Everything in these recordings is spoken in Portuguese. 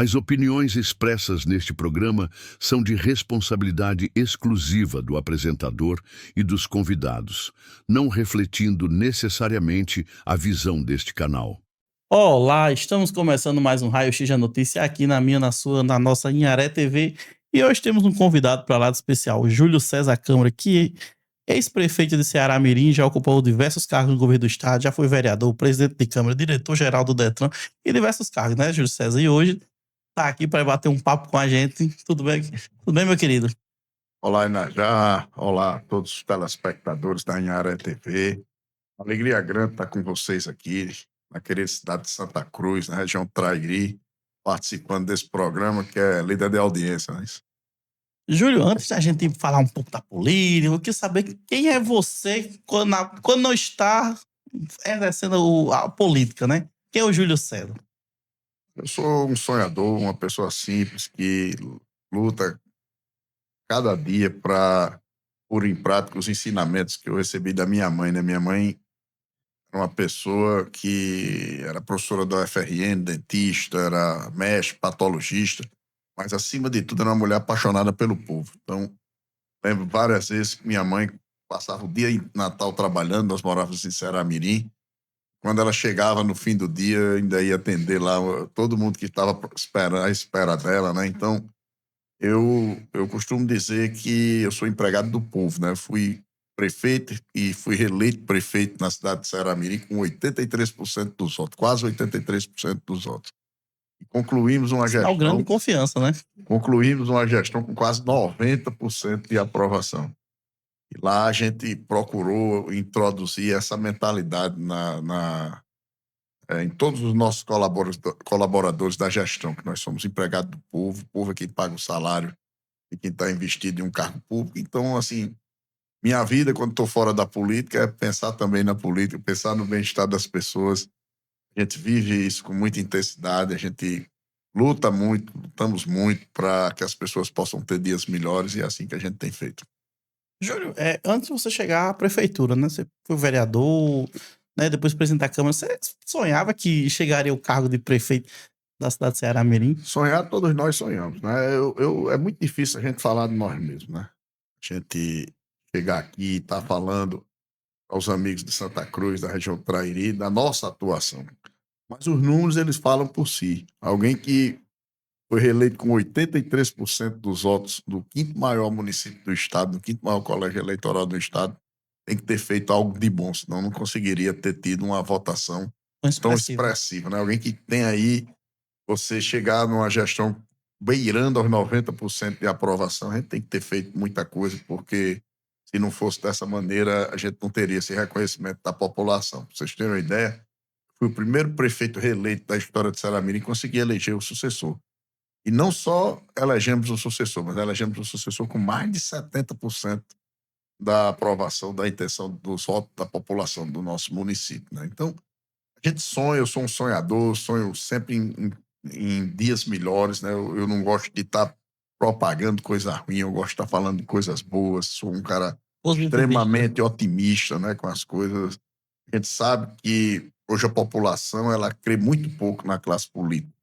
As opiniões expressas neste programa são de responsabilidade exclusiva do apresentador e dos convidados, não refletindo necessariamente a visão deste canal. Olá, estamos começando mais um Raio X da Notícia aqui na minha, na sua, na nossa Inharé TV. E hoje temos um convidado para lá de especial, o Júlio César Câmara, que é ex-prefeito de Ceará-Mirim, já ocupou diversos cargos no governo do estado, já foi vereador, presidente de Câmara, diretor-geral do Detran e diversos cargos, né, Júlio César? E hoje tá aqui para bater um papo com a gente. Tudo bem? Tudo bem, meu querido? Olá, Inajá. Olá a todos os telespectadores da Inharé TV. Alegria grande estar com vocês aqui, na querida cidade de Santa Cruz, na região Trairi, participando desse programa que é líder de audiência. Né? Júlio, antes da gente falar um pouco da política, eu queria saber quem é você quando não está exercendo a política, né? Quem é o Júlio César? Eu sou um sonhador, uma pessoa simples que luta cada dia para pôr em prática os ensinamentos que eu recebi da minha mãe. Né? Minha mãe era uma pessoa que era professora da UFRN, dentista, era mestre, patologista, mas acima de tudo era uma mulher apaixonada pelo povo. Então, lembro várias vezes que minha mãe passava o dia em Natal trabalhando, nós morávamos em Ceará-Mirim. Quando ela chegava no fim do dia, ainda ia atender lá todo mundo que estava à espera dela, né? Então, eu costumo dizer que eu sou empregado do povo, né? Fui prefeito e fui reeleito prefeito na cidade de Ceará-Mirim com 83% dos votos, quase 83% dos votos. E Sinal grande de confiança, né? concluímos uma gestão com quase 90% de aprovação. E lá a gente procurou introduzir essa mentalidade em todos os nossos colaboradores da gestão, que nós somos empregados do povo, o povo é quem paga o salário e quem está investido em um cargo público. Então, assim, minha vida, quando estou fora da política, é pensar também na política, pensar no bem-estar das pessoas. A gente vive isso com muita intensidade, a gente luta muito, lutamos muito para que as pessoas possam ter dias melhores e é assim que a gente tem feito. Júlio, antes de você chegar à prefeitura, né? Você foi vereador, né? Depois presidente da Câmara. Você sonhava que chegaria o cargo de prefeito da cidade de Ceará-Mirim? Sonhar, todos nós sonhamos, né? É muito difícil a gente falar de nós mesmos, né? A gente chegar aqui e estar falando aos amigos de Santa Cruz, da região Trairi, da nossa atuação. Mas os números, eles falam por si. Alguém que foi reeleito com 83% dos votos do quinto maior município do estado, do quinto maior colégio eleitoral do estado, tem que ter feito algo de bom, senão não conseguiria ter tido uma votação tão expressiva, né? Alguém que tem aí, você chegar numa gestão beirando aos 90% de aprovação, a gente tem que ter feito muita coisa, porque se não fosse dessa maneira, a gente não teria esse reconhecimento da população. Pra vocês terem uma ideia, fui o primeiro prefeito reeleito da história de Ceará-Mirim e consegui eleger o sucessor. E não só elegemos o sucessor, mas elegemos o sucessor com mais de 70% da aprovação, da intenção dos votos da população do nosso município. Né? Então, a gente sonha, eu sou um sonhador, sonho sempre em dias melhores. Né? Eu não gosto de estar propagando coisa ruim, eu gosto de estar falando de coisas boas, sou um cara extremamente otimista, né, com as coisas. A gente sabe que hoje a população ela crê muito pouco na classe política.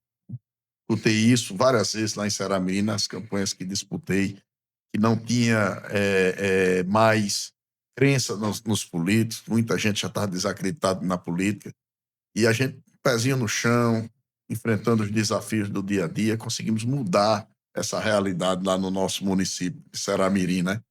Disputei isso várias vezes lá em Ceará-Mirim, nas campanhas que disputei, que não tinha mais crença nos políticos, muita gente já estava desacreditada na política, e a gente, pezinho no chão, enfrentando os desafios do dia a dia, conseguimos mudar essa realidade lá no nosso município de Ceará-Mirim, né?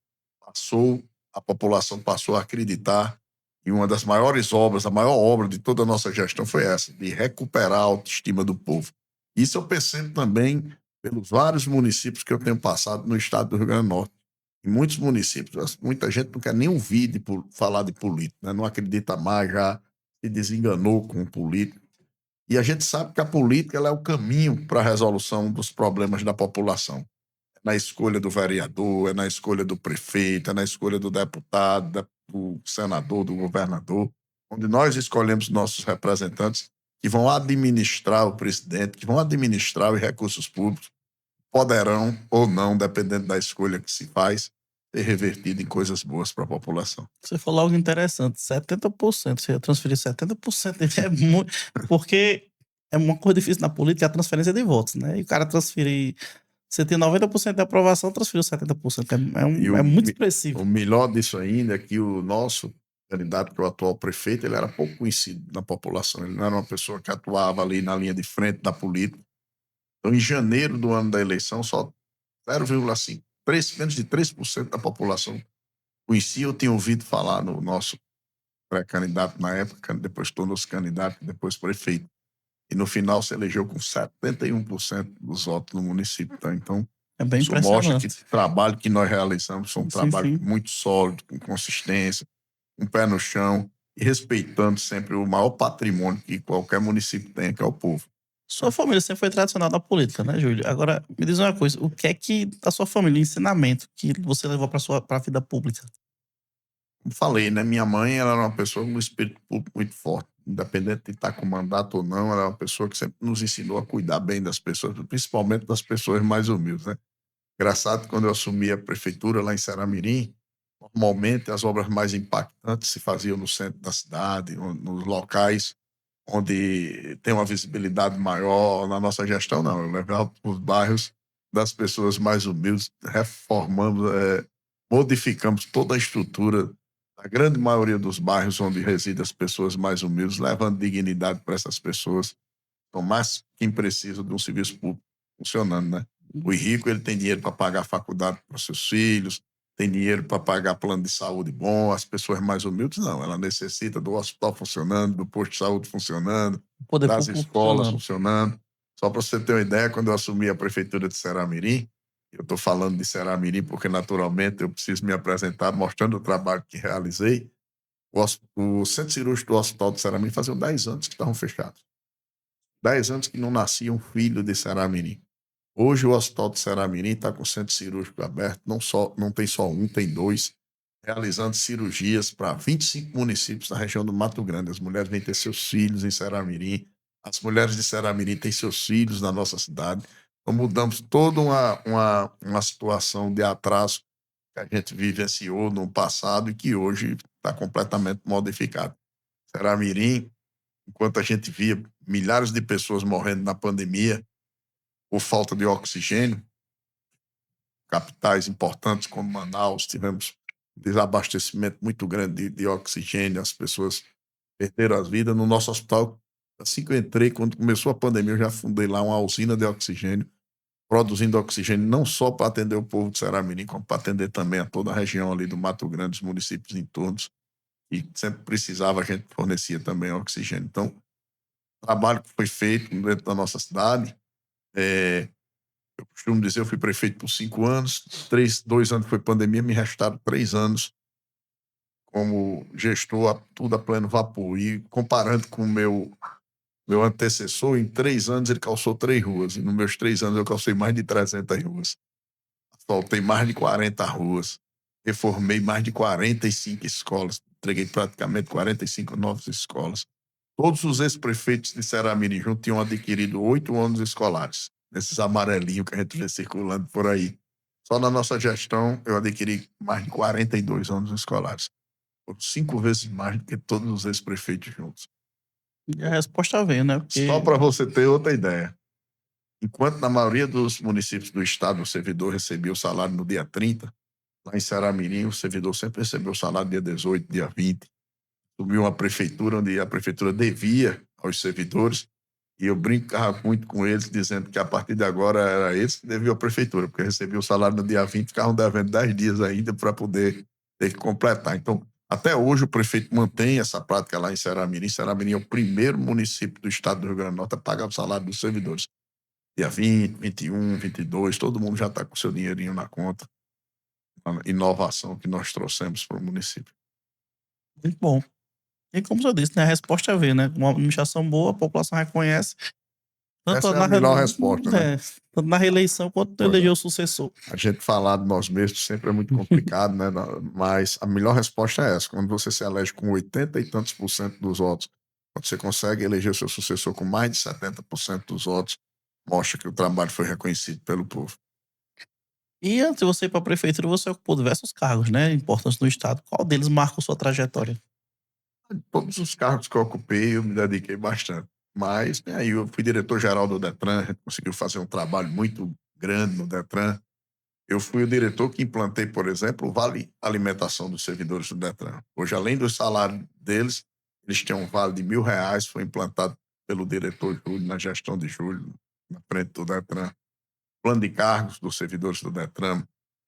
A população passou a acreditar em uma das maiores obras, a maior obra de toda a nossa gestão foi essa, de recuperar a autoestima do povo. Isso eu percebo também pelos vários municípios que eu tenho passado no estado do Rio Grande do Norte. Em muitos municípios, muita gente não quer nem ouvir falar de política, né? Não acredita mais, já se desenganou com o político. E a gente sabe que a política ela é o caminho para a resolução dos problemas da população. É na escolha do vereador, é na escolha do prefeito, é na escolha do deputado, do senador, do governador, onde nós escolhemos nossos representantes que vão administrar o presidente, que vão administrar os recursos públicos, poderão ou não, dependendo da escolha que se faz, ser revertido em coisas boas para a população. Você falou algo interessante, 70%, você ia transferir 70%, é muito, porque é uma coisa difícil na política, é a transferência de votos, né? E o cara transferir. Você tem 90% de aprovação, transferiu 70%. E É muito o expressivo. melhor disso ainda é que o nosso candidato, que é o atual prefeito, ele era pouco conhecido na população. Ele não era uma pessoa que atuava ali na linha de frente da política. Então, em janeiro do ano da eleição, só 0,5, menos de 3% da população conhecia ou tinha ouvido falar no nosso pré-candidato na época, depois tornou-se candidato, depois prefeito. E no final se elegeu com 71% dos votos no município. Tá? Então, É bem isso mostra que impressionante. o trabalho que nós realizamos foi um Sim, trabalho sim. muito sólido, com consistência, um pé no chão e respeitando sempre o maior patrimônio que qualquer município tem, que é o povo. Sua família sempre foi tradicional da política, né, Júlio? Agora, me diz uma coisa, o que é que da sua família, o ensinamento que você levou para a vida pública? Como falei, né? Minha mãe ela era uma pessoa com um espírito público muito forte. Independente de estar com mandato ou não, ela é uma pessoa que sempre nos ensinou a cuidar bem das pessoas, principalmente das pessoas mais humildes, né? Engraçado, quando eu assumi a prefeitura lá em Ceramirim, normalmente as obras mais impactantes se faziam no centro da cidade, nos locais onde tem uma visibilidade maior. Na nossa gestão, não. Eu levava para os bairros das pessoas mais humildes, reformamos, modificamos toda a estrutura da grande maioria dos bairros onde residem as pessoas mais humildes, levando dignidade para essas pessoas. Então, mais quem precisa de um serviço público funcionando, né? O rico, ele tem dinheiro para pagar a faculdade para seus filhos, tem dinheiro para pagar plano de saúde bom. As pessoas mais humildes, não. Ela necessita do hospital funcionando, do posto de saúde funcionando, O poder das público escolas funcionando. funcionando. Só para você ter uma ideia, quando eu assumi a prefeitura de Ceramirim, eu estou falando de Ceramirim porque, naturalmente, eu preciso me apresentar mostrando o trabalho que realizei. O centro cirúrgico do Hospital de Ceramirim fazia 10 anos que estavam fechados. 10 anos que não nascia um filho de Ceramirim. Hoje o Hospital de Ceramirim está com o centro cirúrgico aberto, não tem só um, tem dois, realizando cirurgias para 25 municípios na região do Mato Grande. As mulheres vêm ter seus filhos em Ceramirim, as mulheres de Ceramirim têm seus filhos na nossa cidade. Então mudamos toda uma situação de atraso que a gente vivenciou no passado e que hoje está completamente modificado. Ceramirim, enquanto a gente via milhares de pessoas morrendo na pandemia por falta de oxigênio, capitais importantes como Manaus, tivemos um desabastecimento muito grande de oxigênio, as pessoas perderam as vidas. No nosso hospital, assim que eu entrei, quando começou a pandemia, eu já fundei lá uma usina de oxigênio, produzindo oxigênio não só para atender o povo de Ceramirim, como para atender também a toda a região ali do Mato Grande, os municípios em torno, e sempre precisava, a gente fornecia também oxigênio. Então, o trabalho que foi feito dentro da nossa cidade, eu costumo dizer, eu fui prefeito por 5 anos, 2 anos foi pandemia, me restaram 3 anos como gestor, tudo a pleno vapor. E comparando com o meu antecessor, em 3 anos ele calçou 3 ruas, e nos meus 3 anos eu calcei mais de 300 ruas. Asfaltei mais de 40 ruas, reformei mais de 45 escolas, entreguei praticamente 45 novas escolas. Todos os ex-prefeitos de Ceramirim juntos tinham adquirido 8 ônibus escolares, esses amarelinhos que a gente vê circulando por aí. Só na nossa gestão eu adquiri mais de 42 ônibus escolares. Foram 5 vezes mais do que todos os ex-prefeitos juntos. E a resposta veio, né? Só Porque para você ter outra ideia. Enquanto na maioria dos municípios do estado o servidor recebia o salário no dia 30, lá em Ceramirim o servidor sempre recebeu o salário dia 18, dia 20. Subiu uma prefeitura onde a prefeitura devia aos servidores, e eu brincava muito com eles, dizendo que a partir de agora era eles que deviam à prefeitura, porque recebiam o salário no dia 20, ficavam devendo 10 dias ainda para poder ter que completar. Então, até hoje o prefeito mantém essa prática lá em Ceramirim. Ceramirim é o primeiro município do estado do Rio Grande do Norte a pagar o salário dos servidores. Dia 20, 21, 22, todo mundo já está com o seu dinheirinho na conta. A inovação que nós trouxemos para o município. muito bom. E como você disse, né? A resposta veio, né? Uma administração boa, a população reconhece. Tanto Essa é na, a melhor resposta, né? tanto na reeleição quanto eleger o sucessor. A gente falar de nós mesmos sempre é muito complicado, né? Mas a melhor resposta é essa. Quando você se elege com 80 e tantos por cento dos votos, quando você consegue eleger o seu sucessor com mais de 70% dos votos, mostra que o trabalho foi reconhecido pelo povo. E antes de você ir para a prefeitura, você ocupou diversos cargos, né? Importantes no estado. Qual deles marcou sua trajetória? Todos os cargos que eu ocupei, eu me dediquei bastante. Mas aí eu fui diretor-geral do Detran, a gente conseguiu fazer um trabalho muito grande no Detran. Eu fui o diretor que implantei, por exemplo, o Vale Alimentação dos servidores do Detran. Hoje, além do salário deles, eles têm um vale de R$ 1.000, foi implantado pelo diretor Júlio, na gestão de Júlio, na frente do Detran. Plano de cargos dos servidores do Detran.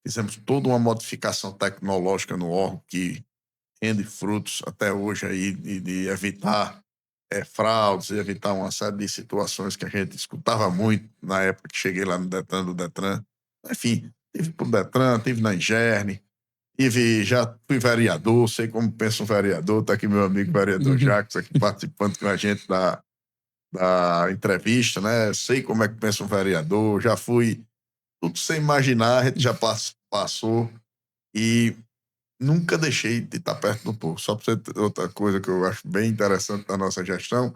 Fizemos toda uma modificação tecnológica no órgão que rende frutos até hoje aí de evitar fraudes, e evitar uma série de situações que a gente escutava muito na época que cheguei lá no Detran do Detran. Enfim, tive para o Detran, tive na Ingerne, já fui vereador, sei como pensa um vereador, está aqui meu amigo vereador Uhum. Jacques aqui participando com a gente da entrevista, né? Sei como é que pensa um vereador, já fui, tudo sem imaginar, a gente já passou e nunca deixei de estar perto do povo. Só para você ter outra coisa que eu acho bem interessante da nossa gestão,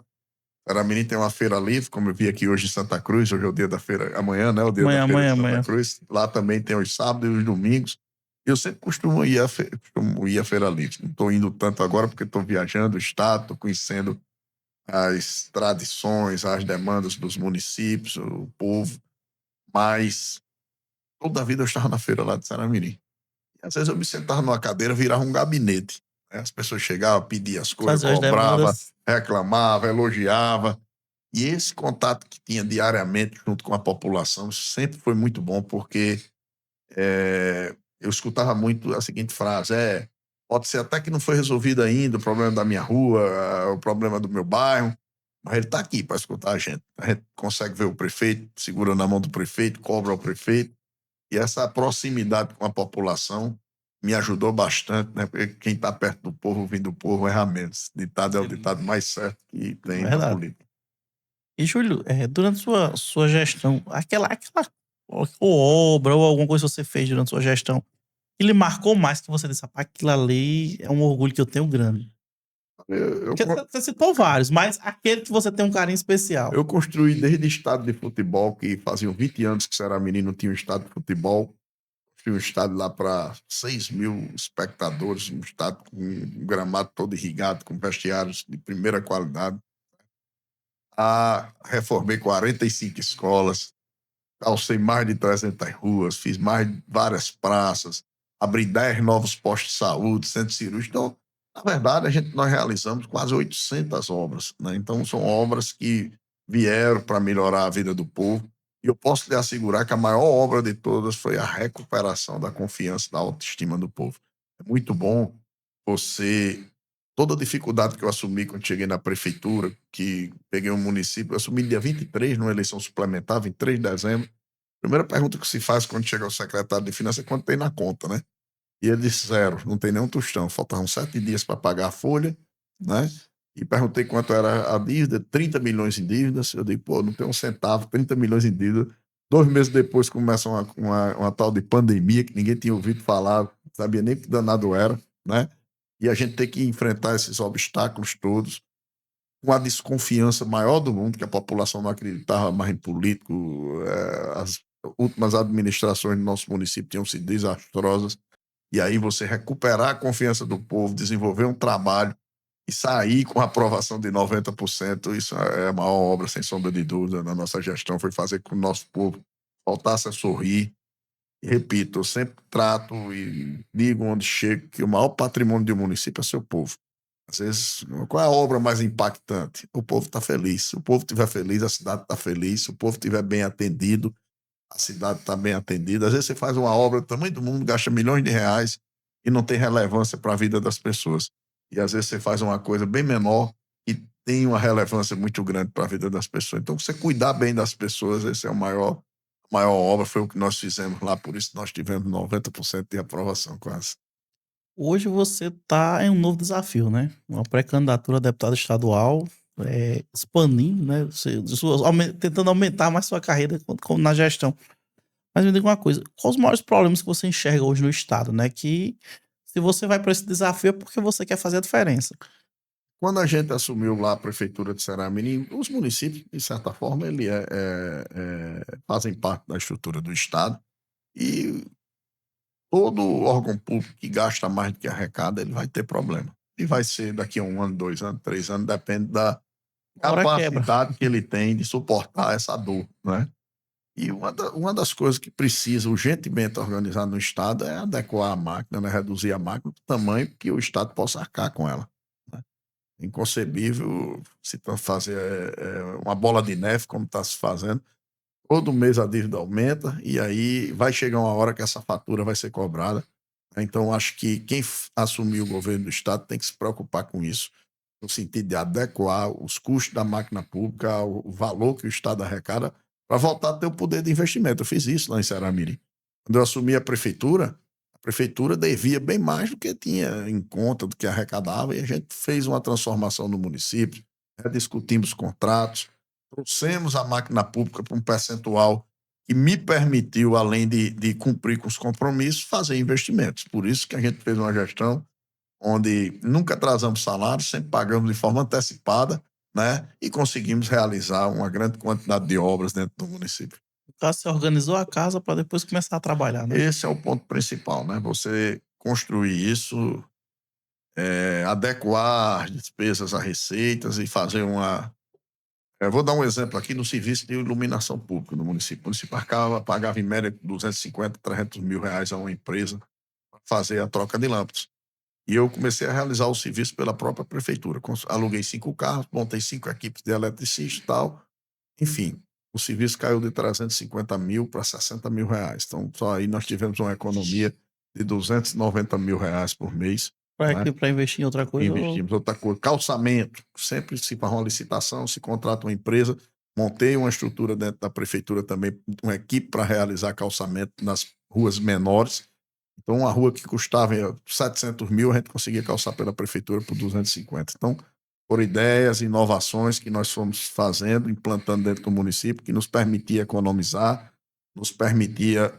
Aramirim tem uma feira livre, como eu vi aqui hoje em Santa Cruz, hoje é o dia da feira, amanhã, né, o dia da Amanhã, feira de amanhã, Santa amanhã. Cruz. Lá também tem os sábados e os domingos. Eu sempre costumo ir à feira livre. Não estou indo tanto agora porque estou viajando o estado, estou conhecendo as tradições, as demandas dos municípios, o povo, mas toda a vida eu estava na feira lá de Saramirim. E às vezes eu me sentava numa cadeira, virava um gabinete, né? As pessoas chegavam, pediam as coisas, Fazer as cobrava, demandas. reclamava, elogiava. E esse contato que tinha diariamente junto com a população sempre foi muito bom, porque eu escutava muito a seguinte frase: pode ser até que não foi resolvido ainda o problema da minha rua, o problema do meu bairro, mas ele está aqui para escutar a gente. A gente consegue ver o prefeito, segura na mão do prefeito, cobra o prefeito, e essa proximidade com a população me ajudou bastante, né? Porque quem está perto do povo, vindo do povo, erra menos. Ditado é o ditado mais certo que tem na Verdade. política. E, Júlio, durante sua gestão, aquela obra ou alguma coisa que você fez durante sua gestão que lhe marcou mais, que você disse: "Rapaz, aquilo ali é um orgulho que eu tenho grande"? Eu, Porque você citou vários, mas aquele que você tem um carinho especial. Eu construí desde estádio de futebol, que faziam 20 anos que era menino, tinha um estádio de futebol. Tinha um estádio lá para 6.000 espectadores, um estádio com um gramado todo irrigado, com vestiários de primeira qualidade. Reformei 45 escolas, calcei mais de 300 ruas, fiz várias praças, abri 10 novos postos de saúde, centro cirúrgico. Então, na verdade, nós realizamos quase 800 obras, né? Então, são obras que vieram para melhorar a vida do povo. E eu posso lhe assegurar que a maior obra de todas foi a recuperação da confiança, da autoestima do povo. É muito bom você. Toda a dificuldade que eu assumi quando cheguei na prefeitura, que peguei um município, eu assumi dia 23, numa eleição suplementar, 23 de dezembro. Primeira pergunta que se faz quando chega ao secretário de Finanças é quanto tem na conta, né? E ele disse zero, não tem nenhum tostão. Faltavam 7 dias para pagar a folha, né? E perguntei quanto era a dívida, 30 milhões em dívidas. Eu digo, pô, não tem um centavo, 30 milhões em dívida. 2 meses depois começa uma tal de pandemia que ninguém tinha ouvido falar, não sabia nem que danado era, né? E a gente tem que enfrentar esses obstáculos todos com a desconfiança maior do mundo, que a população não acreditava mais em político. As últimas administrações do nosso município tinham sido desastrosas. E aí você recuperar a confiança do povo, desenvolver um trabalho e sair com a aprovação de 90%, isso é a maior obra, sem sombra de dúvida, na nossa gestão, foi fazer com que o nosso povo voltasse a sorrir. E repito, eu sempre trato e digo onde chego que o maior patrimônio de um município é seu povo. Às vezes, qual é a obra mais impactante? O povo está feliz. Se o povo estiver feliz, a cidade está feliz. Se o povo estiver bem atendido, a cidade está bem atendida. Às vezes você faz uma obra do tamanho do mundo, gasta milhões de reais e não tem relevância para a vida das pessoas. E às vezes você faz uma coisa bem menor e tem uma relevância muito grande para a vida das pessoas. Então, você cuidar bem das pessoas, esse é a maior obra, foi o que nós fizemos lá, por isso nós tivemos 90% de aprovação quase. Hoje você está em um novo desafio, né? Uma pré-candidatura a deputado estadual, expandindo, né? Tentando aumentar mais sua carreira como na gestão. Mas me diga uma coisa, quais os maiores problemas que você enxerga hoje no estado, né? Que se você vai para esse desafio é porque você quer fazer a diferença. Quando a gente assumiu lá a prefeitura de Ceará-Mirim, os municípios, de certa forma, fazem parte da estrutura do Estado e todo órgão público que gasta mais do que arrecada, ele vai ter problema. E vai ser daqui a 1 ano, 2 anos, 3 anos, depende Hora quebra. capacidade que ele tem de suportar essa dor, né? E uma das coisas que precisa urgentemente organizar no Estado é adequar a máquina, né? Reduzir a máquina do tamanho que o Estado possa arcar com ela, né? Inconcebível fazer uma bola de neve, como está se fazendo. Todo mês a dívida aumenta e aí vai chegar uma hora que essa fatura vai ser cobrada. Então, acho que quem assumir o governo do Estado tem que se preocupar com isso, no sentido de adequar os custos da máquina pública ao valor que o Estado arrecada para voltar a ter o poder de investimento. Eu fiz isso lá em Ceará-Mirim. Quando eu assumi a prefeitura devia bem mais do que tinha em conta, do que arrecadava, e a gente fez uma transformação no município, discutimos contratos, trouxemos a máquina pública para um percentual que me permitiu, além de cumprir com os compromissos, fazer investimentos. Por isso que a gente fez uma gestão onde nunca atrasamos salário, sempre pagamos de forma antecipada, né? E conseguimos realizar uma grande quantidade de obras dentro do município. No caso, você organizou a casa para depois começar a trabalhar, né? Esse é o ponto principal, né? Você construir isso, adequar as despesas às receitas e fazer uma. Vou dar um exemplo aqui no serviço de iluminação pública no município. O município pagava em média 250, 300 mil reais a uma empresa para fazer a troca de lâmpadas. E eu comecei a realizar o serviço pela própria prefeitura. Aluguei 5 carros, montei 5 equipes de eletricistas e tal. Enfim, o serviço caiu de 350 mil para 60 mil reais. Então, só aí nós tivemos uma economia de 290 mil reais por mês, né? Para investir em outra coisa. Investimos outra coisa. Calçamento. Sempre se faz uma licitação, se contrata uma empresa. Montei uma estrutura dentro da prefeitura também, uma equipe para realizar calçamento nas ruas menores. Então, uma rua que custava 700 mil, a gente conseguia calçar pela prefeitura por 250. Então, por ideias, inovações que nós fomos fazendo, implantando dentro do município, que nos permitia economizar, nos permitia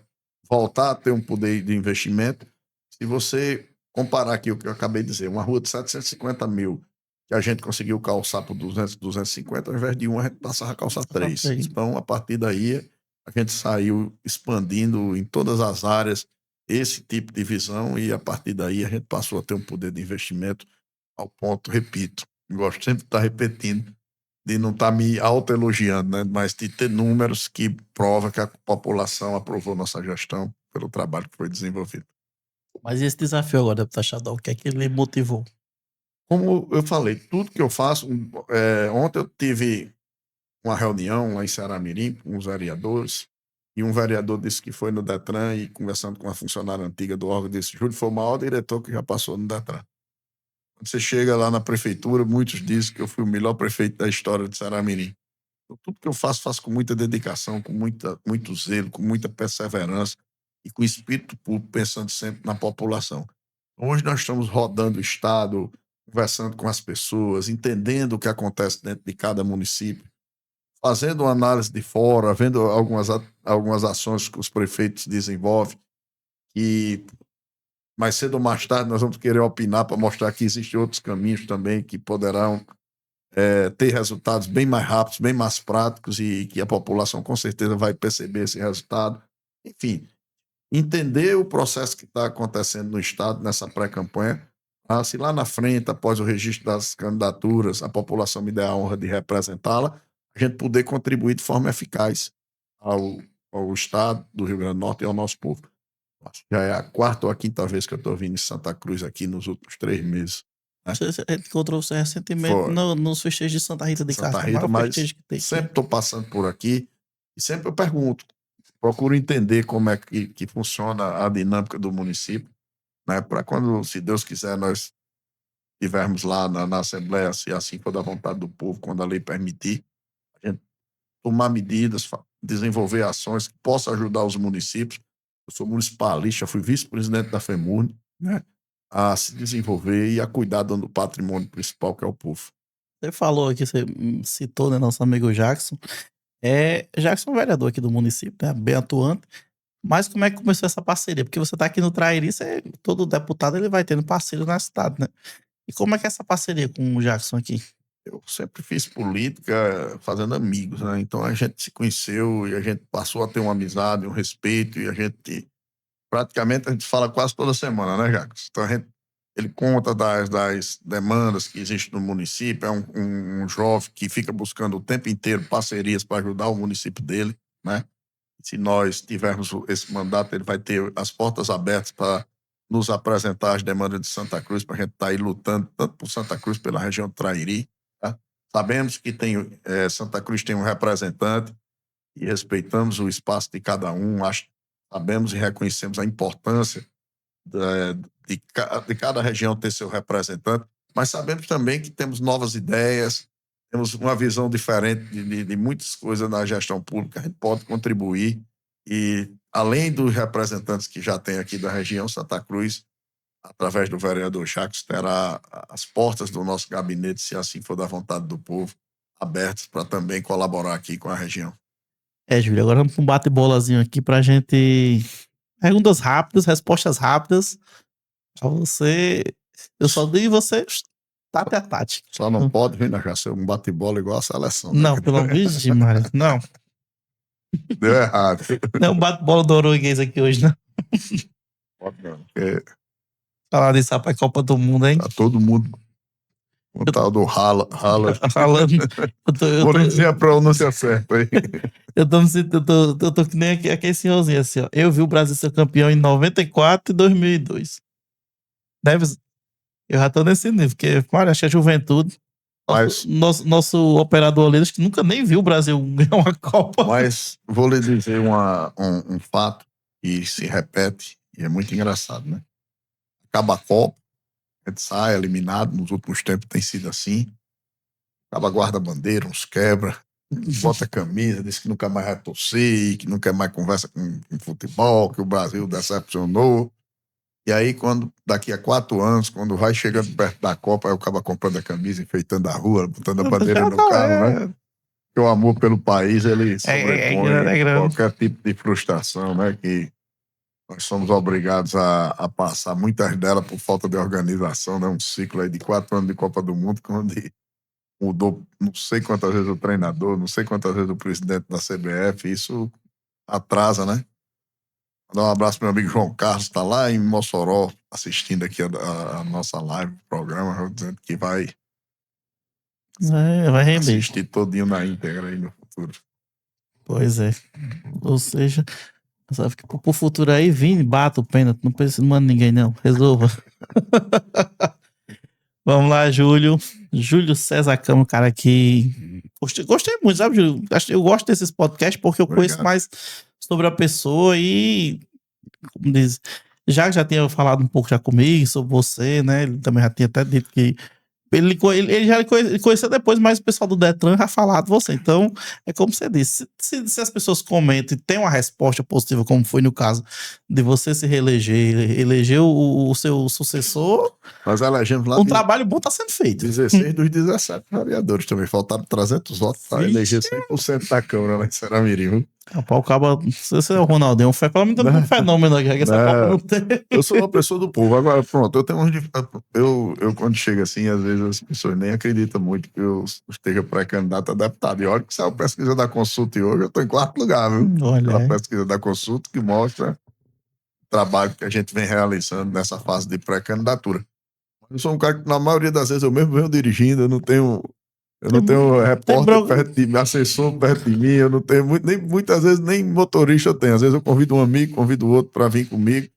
voltar a ter um poder de investimento. Se você comparar aqui o que eu acabei de dizer, uma rua de 750 mil, que a gente conseguiu calçar por 200, 250, ao invés de uma, a gente passava a calçar 3. Então, a partir daí, a gente saiu expandindo em todas as áreas esse tipo de visão e, a partir daí, a gente passou a ter um poder de investimento ao ponto, repito, gosto sempre de estar repetindo, de não estar me autoelogiando, né? Mas de ter números que provam que a população aprovou nossa gestão pelo trabalho que foi desenvolvido. Mas esse desafio agora, deputado Xadó, o que é que ele motivou? Como eu falei, tudo que eu faço... ontem eu tive uma reunião lá em Ceará-Mirim com os vereadores, e um vereador disse que foi no Detran e, conversando com uma funcionária antiga do órgão, disse: Júlio, foi o maior diretor que já passou no Detran. Quando você chega lá na prefeitura, muitos dizem que eu fui o melhor prefeito da história de Ceará-Mirim. Então, tudo que eu faço com muita dedicação, com muito zelo, com muita perseverança e com espírito público, pensando sempre na população. Hoje nós estamos rodando o Estado, conversando com as pessoas, entendendo o que acontece dentro de cada município, fazendo uma análise de fora, vendo algumas ações que os prefeitos desenvolvem, e mais cedo ou mais tarde nós vamos querer opinar para mostrar que existem outros caminhos também que poderão ter resultados bem mais rápidos, bem mais práticos, e que a população com certeza vai perceber esse resultado. Enfim, entender o processo que está acontecendo no Estado nessa pré-campanha, se lá na frente, após o registro das candidaturas, a população me der a honra de representá-la, a gente poder contribuir de forma eficaz ao Estado do Rio Grande do Norte e ao nosso povo. Acho que já é a 4ª ou a 5ª vez que eu estou vindo em Santa Cruz aqui nos últimos 3 meses. Você encontrou você recentemente nos festejos de Santa Rita de Castro. Santa Rita, mas sempre estou passando por aqui e sempre eu pergunto, procuro entender como é que funciona a dinâmica do município, né? Para quando, se Deus quiser, nós estivermos lá na Assembleia, se assim for da vontade do povo, quando a lei permitir, a gente tomar medidas, desenvolver ações que possam ajudar os municípios. Eu sou municipalista, fui vice-presidente da FEMURNE, né? A se desenvolver e a cuidar do patrimônio principal, que é o povo. Você falou aqui, você citou, né, nosso amigo Jackson. Jackson é um vereador aqui do município, né, bem atuante. Mas como é que começou essa parceria? Porque você está aqui no Trairi, todo deputado ele vai tendo parceiro na cidade, né? E como é que é essa parceria com o Jackson aqui? Eu sempre fiz política fazendo amigos, né? Então a gente se conheceu e a gente passou a ter uma amizade, um respeito, e praticamente a gente fala quase toda semana, né, Jacques? Então a gente ele conta das demandas que existem no município, é um jovem que fica buscando o tempo inteiro parcerias para ajudar o município dele, né? Se nós tivermos esse mandato, ele vai ter as portas abertas para nos apresentar as demandas de Santa Cruz, para a gente estar aí lutando tanto por Santa Cruz, pela região do Trairi. Tá? Sabemos que Santa Cruz tem um representante e respeitamos o espaço de cada um. Sabemos e reconhecemos a importância de cada região ter seu representante, mas sabemos também que temos novas ideias, temos uma visão diferente de muitas coisas na gestão pública, a gente pode contribuir e, além dos representantes que já tem aqui da região, Santa Cruz, através do vereador Jacques, terá as portas do nosso gabinete, se assim for da vontade do povo, abertas para também colaborar aqui com a região. Júlio, agora vamos para um bate-bolazinho aqui pra gente... Perguntas rápidas, respostas rápidas. Pra você... Eu só dei você... Tate a tate. Só não pode vir, né, ser um bate-bola igual a seleção. Não, né? pelo amor de Maria. Não. Deu errado. Não é um bate-bola norueguês aqui hoje, não. Pode não. Porque Falar disso pra Copa do Mundo, hein? tá todo mundo com o tal do Haaland. Falando. Vou nem dizer a pronúncia certa aí. Eu tô que nem aquele senhorzinho assim, ó. Eu vi o Brasil ser campeão em 94 e 2002. Eu já tô nesse nível, porque, olha, acho que a juventude. Mas, Nosso operador ali, acho que nunca nem viu o Brasil ganhar uma Copa. mas vou lhe dizer um fato que se repete e é muito engraçado, né? Acaba a Copa, a gente sai eliminado, nos últimos tempos tem sido assim. Acaba guarda-bandeira, uns quebra, bota a camisa, diz que nunca mais vai torcer, que nunca mais conversa com futebol, que o Brasil decepcionou. E aí, daqui a 4 anos, quando vai chegando perto da Copa, aí o cara comprando a camisa, enfeitando a rua, botando a bandeira no carro, né? Porque o amor pelo país, ele sobrepõe qualquer tipo de frustração, né? Que nós somos obrigados a passar, muitas delas por falta de organização, né? Um ciclo aí de 4 anos de Copa do Mundo, onde mudou não sei quantas vezes o treinador, não sei quantas vezes o presidente da CBF, isso atrasa, né? Vou dar um abraço pro meu amigo João Carlos, está lá em Mossoró, assistindo aqui a nossa live, o programa, dizendo que vai render. Assistir todinho na íntegra aí no futuro. Pois é. Ou seja, sabe que pro futuro aí, Vini, bata o pênalti, não precisa, não manda ninguém não, resolva. Vamos lá, Júlio. Júlio César Câmara, cara que... Gostei muito, sabe, Júlio? Eu gosto desses podcasts porque eu conheço mais sobre a pessoa e, como diz, já tinha falado um pouco já comigo sobre você, né? Ele também já tinha até dito que ele já conheceu depois, mas o pessoal do Detran já falado você. Então, é como você disse, se as pessoas comentam e tem uma resposta positiva, como foi no caso de você se eleger o seu sucessor, nós elegemos lá um trabalho bom está sendo feito. 16 dos 17 vereadores também. Faltaram 300 votos para eleger 100% da Câmara lá em Seramirim. Rapaz, o cabo, você é o Ronaldinho, foi pelo menos um fenômeno aqui, que essa Copa não tem. Eu sou uma pessoa do povo. Agora, pronto, eu tenho eu quando chego assim, às vezes as pessoas nem acreditam muito que eu esteja pré-candidato a deputado. E olha que saiu a pesquisa da Consulta e hoje eu estou em 4º lugar, viu? Aquela pesquisa da Consulta que mostra o trabalho que a gente vem realizando nessa fase de pré-candidatura. Eu sou um cara que, na maioria das vezes, eu mesmo venho dirigindo, eu não tenho repórter perto de mim, assessor perto de mim, eu não tenho muitas vezes nem motorista eu tenho. Às vezes eu convido um amigo, convido o outro para vir comigo,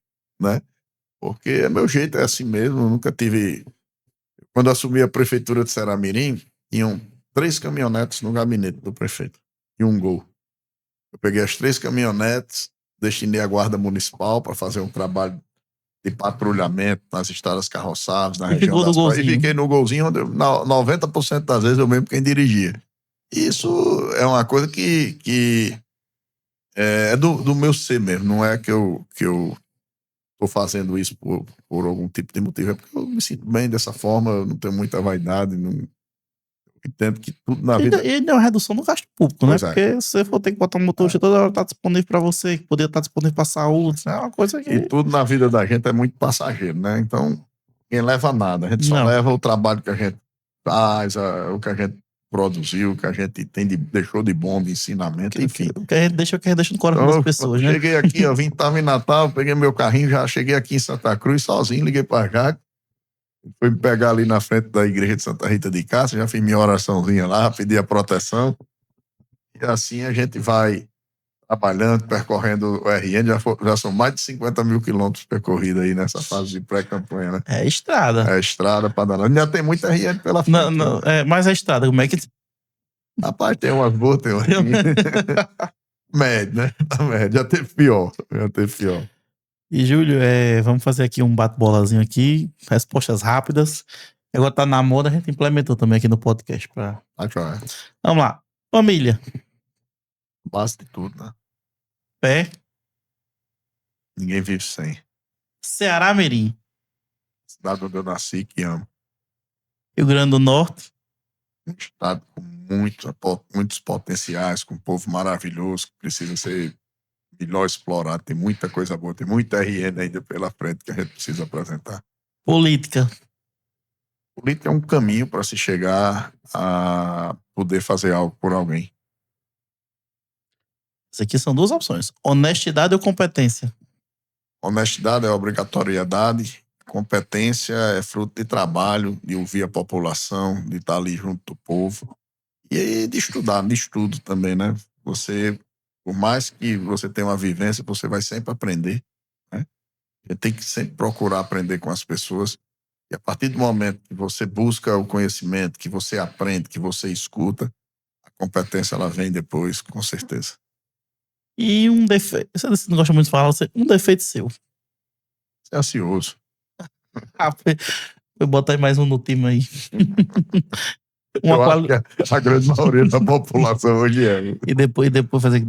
né? Porque é meu jeito, é assim mesmo. Eu nunca tive... Quando eu assumi a prefeitura de Seramirim, tinham 3 caminhonetes no gabinete do prefeito e um Gol. Eu peguei as 3 caminhonetes, destinei à Guarda Municipal para fazer um trabalho de patrulhamento nas estradas carroçáveis, na região das praias. E fiquei no Golzinho, onde 90% das vezes eu mesmo quem dirigia. Isso é uma coisa que é do meu ser mesmo. Não é que eu estou fazendo isso por algum tipo de motivo. É porque eu me sinto bem dessa forma, eu não tenho muita vaidade, não... Entendo que tudo na vida... E é uma redução do gasto público, né? Porque se você for ter que botar um motorista toda hora, tá disponível para você, que poderia estar disponível para saúde, é uma coisa que... E tudo na vida da gente é muito passageiro, né? Então, ninguém leva nada. A gente só leva o trabalho que a gente faz, o que a gente produziu, o que a gente deixou de bom, de ensinamento, enfim. O que a gente deixa no coração das pessoas, né? Cheguei aqui, tava em Natal, peguei meu carrinho, já cheguei aqui em Santa Cruz sozinho, liguei para cá. Foi me pegar ali na frente da igreja de Santa Rita de Cássia, já fiz minha oraçãozinha lá, pedi a proteção. E assim a gente vai trabalhando, percorrendo o RN, já são mais de 50 mil quilômetros percorridos aí nessa fase de pré-campanha, né? É estrada. É estrada pra danar. Ainda tem muita RN pela frente. Não, não, mas a estrada, como é que... Rapaz, tem umas boas, tem umas médio, né? Médio. Já teve pior. E, Júlio, vamos fazer aqui um bate-bolazinho aqui, respostas rápidas. Agora tá na moda, a gente implementou também aqui no podcast. Vamos lá. Família. Base de tudo, né? Pé. Ninguém vive sem. Ceará, Mirim. Cidade onde eu nasci, que amo. Rio Grande do Norte. Um estado com muitos potenciais, com um povo maravilhoso, que precisa ser melhor explorado. Tem muita coisa boa, tem muita RN ainda pela frente que a gente precisa apresentar. Política. Política é um caminho para se chegar a poder fazer algo por alguém. Isso aqui são duas opções. Honestidade ou competência? Honestidade é obrigatoriedade, competência é fruto de trabalho, de ouvir a população, de estar ali junto do povo e de estudar, de estudo também, né? Você, por mais que você tenha uma vivência, você vai sempre aprender, né? Você tem que sempre procurar aprender com as pessoas e a partir do momento que você busca o conhecimento, que você aprende, que você escuta, a competência ela vem depois, com certeza. E um defeito. Você não gosta muito de falar, um defeito seu. Você é ansioso. Vou botar mais um no time aí. Acho que a grande maioria da população hoje é. E depois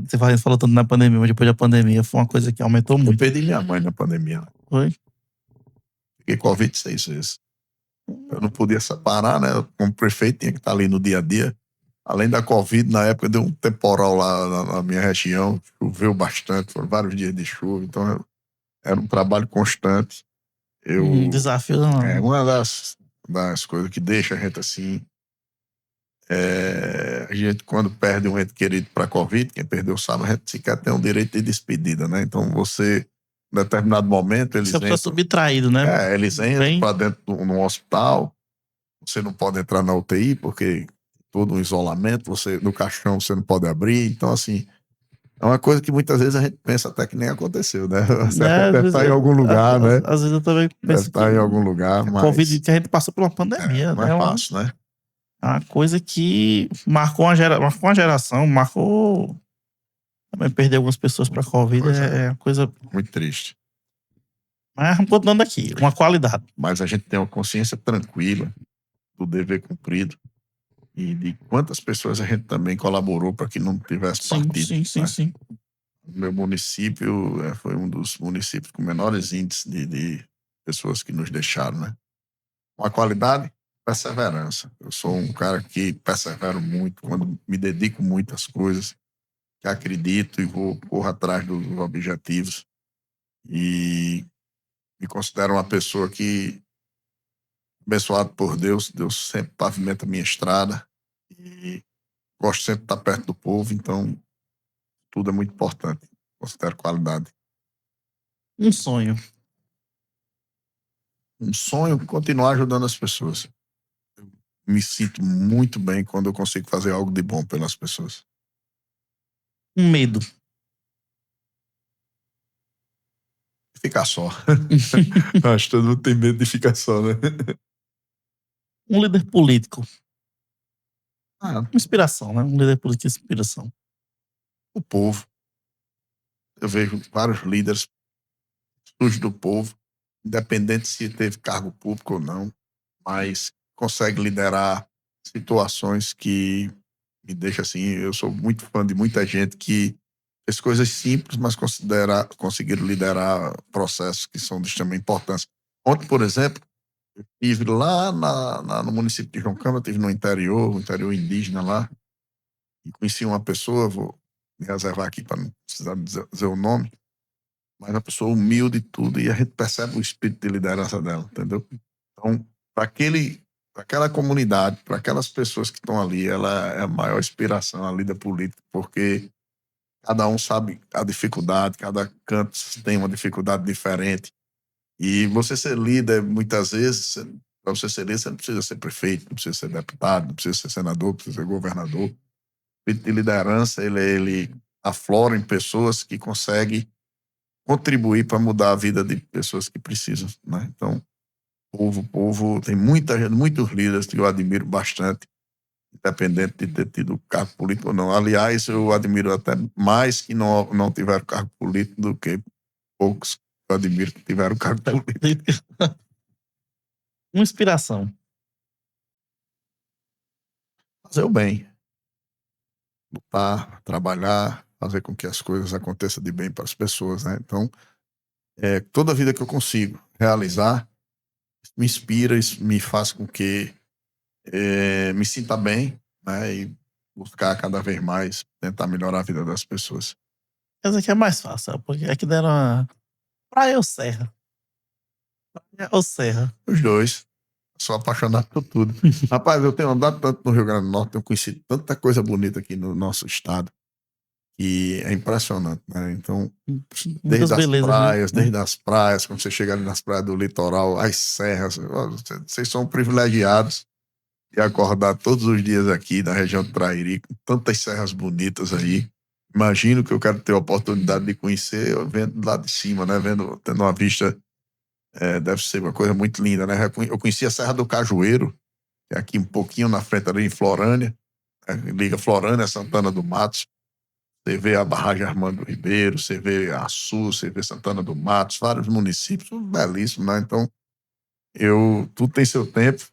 você falou tanto na pandemia, mas depois da pandemia foi uma coisa que aumentou muito. Eu perdi minha mãe na pandemia. Foi? Fiquei Covid 6 vezes. Eu não podia separar, né? Como prefeito, tinha que estar ali no dia a dia. Além da Covid, na época deu um temporal lá na minha região, choveu bastante, foram vários dias de chuva, então era um trabalho constante. Desafio não. É uma das coisas que deixa a gente assim. A gente, quando perde um ente querido para a Covid, quem perdeu sabe, a gente sequer tem o direito de despedida, né? Então você, em determinado momento, eles entram. Você subtraído, né? Eles entram para dentro de um hospital, você não pode entrar na UTI, porque todo um isolamento, no caixão você não pode abrir, então assim, é uma coisa que muitas vezes a gente pensa até que nem aconteceu, né? Você deve estar em algum lugar, né? Às vezes eu também penso deve estar em algum lugar, mas... Covid que a gente passou pela pandemia, não né? é fácil, né? É uma coisa que marcou uma geração, também perder algumas pessoas para Covid é uma coisa... Muito triste. Mas vamos continuando aqui, uma qualidade. Mas a gente tem uma consciência tranquila do dever cumprido e de quantas pessoas a gente também colaborou para que não tivesse partido. Sim. O meu município foi um dos municípios com menores índices de pessoas que nos deixaram, né? Uma qualidade, perseverança. Eu sou um cara que persevero muito, quando me dedico muito às coisas, que acredito e corro atrás dos objetivos. E me considero uma pessoa que, abençoado por Deus sempre pavimenta a minha estrada e gosto sempre de estar perto do povo, então tudo é muito importante. Considero qualidade. Um sonho. Um sonho, continuar ajudando as pessoas. Eu me sinto muito bem quando eu consigo fazer algo de bom pelas pessoas. Um medo. Ficar só. Acho que todo mundo tem medo de ficar só, né? Um líder político. Uma inspiração, né? Um líder político de inspiração. O povo. Eu vejo vários líderes surgem do povo, independente se teve cargo público ou não, mas consegue liderar situações que me deixa assim. Eu sou muito fã de muita gente que fez coisas simples, mas conseguiram liderar processos que são de extrema importância. Ontem, por exemplo, eu estive lá no município de João Câmara, estive no interior indígena lá, e conheci uma pessoa, vou me reservar aqui para não precisar dizer o nome, mas uma pessoa humilde e tudo, e a gente percebe o espírito de liderança dela, entendeu? Então, para aquela comunidade, para aquelas pessoas que estão ali, ela é a maior inspiração, a líder política, porque cada um sabe a dificuldade, cada canto tem uma dificuldade diferente. E você ser líder, muitas vezes, Para você ser líder, você não precisa ser prefeito, não precisa ser deputado, não precisa ser senador, não precisa ser governador. O espírito de liderança, ele aflora em pessoas que conseguem contribuir para mudar a vida de pessoas que precisam, né? Então, o povo tem muita gente, muitos líderes que eu admiro bastante, independente de ter tido cargo político ou não. Aliás, eu admiro até mais que não tiveram cargo político do que poucos que eu admiro que tiveram cargo político. Uma inspiração. Fazer o bem. Lutar, trabalhar, fazer com que as coisas aconteçam de bem para as pessoas, né? Então, toda a vida que eu consigo realizar, isso me inspira, isso me faz com que me sinta bem, né? E buscar cada vez mais tentar melhorar a vida das pessoas. Essa aqui é mais fácil, sabe? Porque aqui deram uma praia ou serra? Praia ou serra? Os dois. Sou apaixonado por tudo. Rapaz, eu tenho andado tanto no Rio Grande do Norte, tenho conhecido tanta coisa bonita aqui no nosso estado, que é impressionante, né? Então, Muitas belezas, né? desde as praias, quando você chega ali nas praias do litoral, as serras, vocês são privilegiados de acordar todos os dias aqui na região do Trairi, com tantas serras bonitas aí. Imagino que eu quero ter a oportunidade de conhecer, vendo lá de cima, né? Tendo uma vista, deve ser uma coisa muito linda, né? Eu conheci a Serra do Cajueiro, que é aqui um pouquinho na frente ali em Florânia, liga Florânia a Santana do Matos. Você vê a barragem Armando Ribeiro, você vê Açu, você vê Santana do Matos, vários municípios, tudo belíssimo, né? Então, tudo tem seu tempo.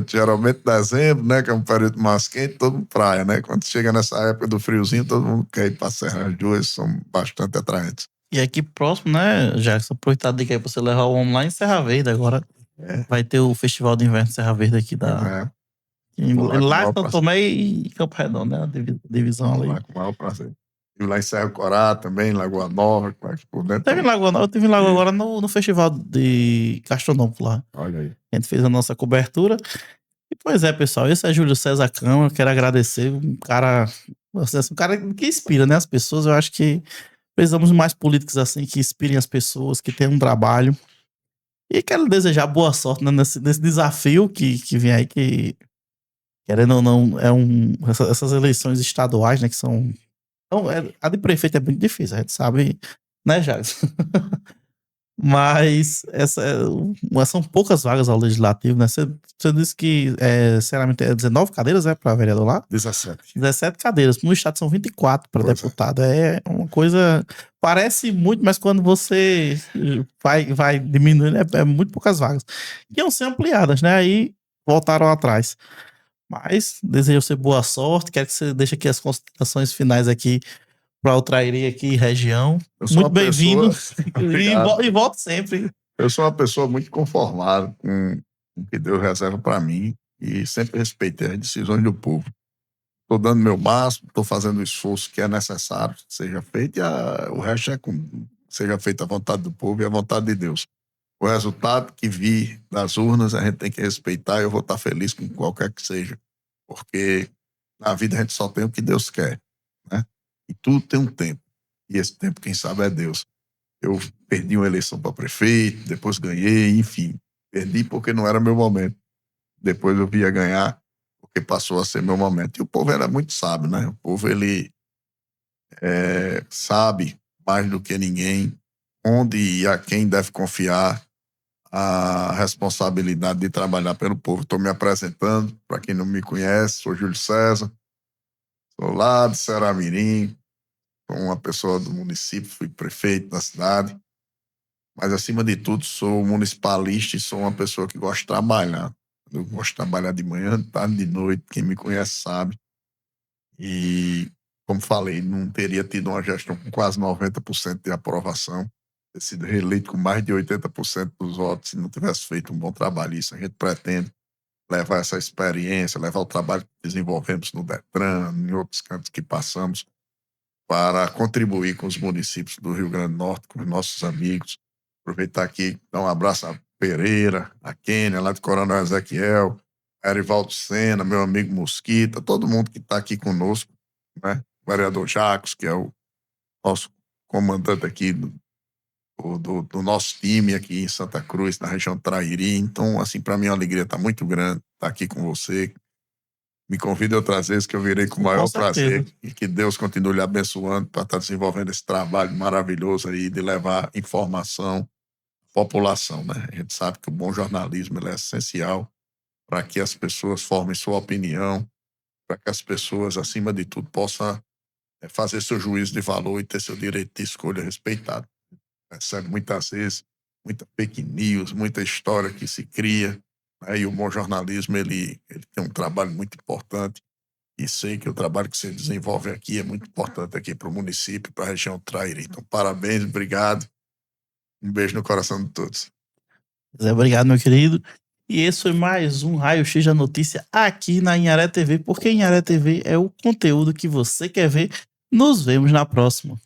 Geralmente dezembro, né, que é um período mais quente, todo mundo praia, né? Quando chega nessa época do friozinho, todo mundo quer ir para Serra. As duas são bastante atraentes. E aqui próximo, né, Jackson, aproveitar a dica aí pra você levar o homem lá em Serra Verde agora. Vai ter o Festival de Inverno de Serra Verde aqui lá em São Tomé e Campo Redondo, né? A divisão ali. Lá com o maior prazer. Estive lá em Serra Corá também, em Lagoa Nova, por dentro. Eu tive em Lagoa agora no Festival de Gastronômico lá. Olha aí. A gente fez a nossa cobertura. E pois é, pessoal, esse é Júlio César Câmara. Quero agradecer. Um cara que inspira, né? As pessoas. Eu acho que precisamos de mais políticos assim que inspirem as pessoas, que tenham um trabalho. E quero desejar boa sorte, né, nesse desafio que vem aí, que querendo ou não, essas eleições estaduais, né, que são. Então, a de prefeito é muito difícil, a gente sabe, né, Jackson? Mas são poucas vagas ao legislativo, né? Você disse que, sinceramente, 19 cadeiras, para vereador lá? 17 cadeiras. No estado são 24 para deputado. É uma coisa. Parece muito, mas quando você vai diminuindo, é muito poucas vagas. Que iam ser ampliadas, né? Aí voltaram atrás. Mas desejo você boa sorte. Quero que você deixe aqui as considerações finais aqui para o Trairi aqui, região. Muito bem-vindo. E volto sempre. Eu sou uma pessoa muito conformada com o que Deus reserva para mim e sempre respeitei as decisões do povo. Estou dando meu máximo, estou fazendo o esforço que é necessário que seja feito e o resto seja feita a vontade do povo e a vontade de Deus. O resultado que vi das urnas a gente tem que respeitar e eu vou estar feliz com qualquer que seja, porque na vida a gente só tem o que Deus quer, né? E tudo tem um tempo. E esse tempo, quem sabe, é Deus. Eu perdi uma eleição para prefeito, depois ganhei, enfim. Perdi porque não era meu momento. Depois eu via ganhar porque passou a ser meu momento. E o povo era muito sábio, né? O povo, ele sabe mais do que ninguém onde e a quem deve confiar a responsabilidade de trabalhar pelo povo. Estou me apresentando, para quem não me conhece, sou Júlio César, sou lá de Ceará-Mirim, sou uma pessoa do município, fui prefeito da cidade, mas acima de tudo sou municipalista e sou uma pessoa que gosta de trabalhar. Eu gosto de trabalhar de manhã, de tarde, de noite, quem me conhece sabe. E, como falei, não teria tido uma gestão com quase 90% de aprovação, ter sido reeleito com mais de 80% dos votos se não tivesse feito um bom trabalho. Isso a gente pretende levar essa experiência, levar o trabalho que desenvolvemos no Detran, em outros cantos que passamos, para contribuir com os municípios do Rio Grande do Norte, com os nossos amigos. Aproveitar aqui, dar um abraço a Pereira, a Kênia, lá de Coronel Ezequiel, a Erivaldo Sena, meu amigo Mosquita, todo mundo que está aqui conosco, né? O vereador Jacos, que é o nosso comandante aqui do do nosso time aqui em Santa Cruz, na região Trairi. Então, assim, para mim a alegria está muito grande estar aqui com você. Me convida outras vezes que eu virei com o maior prazer. E que Deus continue lhe abençoando para estar desenvolvendo esse trabalho maravilhoso aí de levar informação à população, né? A gente sabe que o bom jornalismo ele é essencial para que as pessoas formem sua opinião, para que as pessoas, acima de tudo, possam fazer seu juízo de valor e ter seu direito de escolha respeitado. Recebe muitas vezes muita fake news, muita história que se cria, né? E o bom jornalismo ele tem um trabalho muito importante e sei que o trabalho que você desenvolve aqui é muito importante aqui para o município, para a região Trairi. Então, parabéns, obrigado. Um beijo no coração de todos. Obrigado, meu querido. E esse foi mais um Raio X da Notícia aqui na Inharé TV, porque Inharé TV é o conteúdo que você quer ver. Nos vemos na próxima.